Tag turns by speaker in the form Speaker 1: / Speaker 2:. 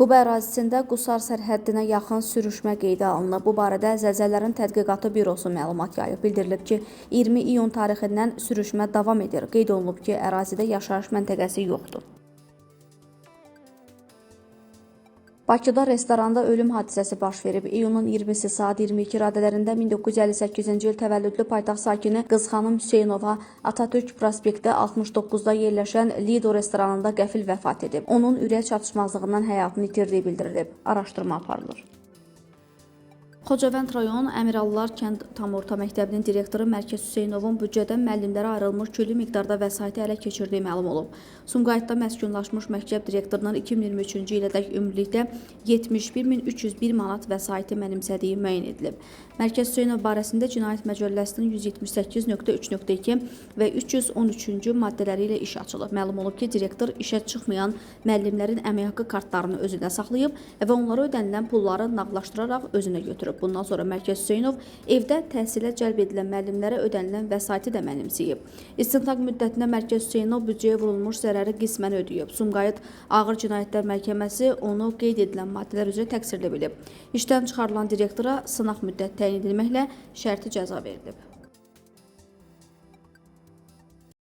Speaker 1: Quba ərazisində Qusar sərhəddinə yaxın sürüşmə qeydə alınıb. Bu barədə Zəlzələlərin Tədqiqatı Bürosu məlumat yayıb. Bildirilib ki, 20 iyun tarixindən sürüşmə davam edir. Qeyd olunub ki, ərazidə yaşayış məntəqəsi yoxdur. Bakıda restoranda ölüm hadisəsi baş verib. İyunun 20-si saat 22 radələrində 1958-ci il təvəllüdlü paytaxt sakini Qızxanım Hüseynova Atatürk prospekti 69-da yerləşən Lido restoranında qəfil vəfat edib. Onun ürək çatışmazlığından həyatını itirdiyi bildirilib. Araşdırma aparılır. Xocavənd rayon Əmirallar kənd tam orta məktəbinin direktoru Mərkəz Hüseynovun büdcədən müəllimlərə ayrılmış külli miqdarda vəsaiti ələ keçirdiyi məlum olub. Sumqayıtda məskunlaşmış məktəb direktorunun 2023-cü ilədək ümumilikdə 71.301 manat vəsaiti mənimsədiyi müəyyən edilib. Mərkəz Hüseynov barəsində Cinayət Məcəlləsinin 178.3.2 və 313-cü maddələri ilə iş açılıb. Məlum olub ki, direktor işə çıxmayan müəllimlərin əmək haqqı kartlarını özündə saxlayıb və onlara ödənilən pulları nağdlaşdıraraq özünə götürüb. Bundan sonra Mərkəz Hüseynov evdə təhsilə cəlb edilən müəllimlərə ödənilən vəsaiti də mənimsəyib. İstintaq müddətində Mərkəz Hüseynov büdcəyə vurulmuş zərəri qismən ödəyib. Sumqayıt Ağır Cinayətlər Məhkəməsi onu qeyd edilən maddələr üzrə təqsirli bilib. İşdən çıxarılan direktora sınaq müddət təyin edilməklə şərti cəza verilib.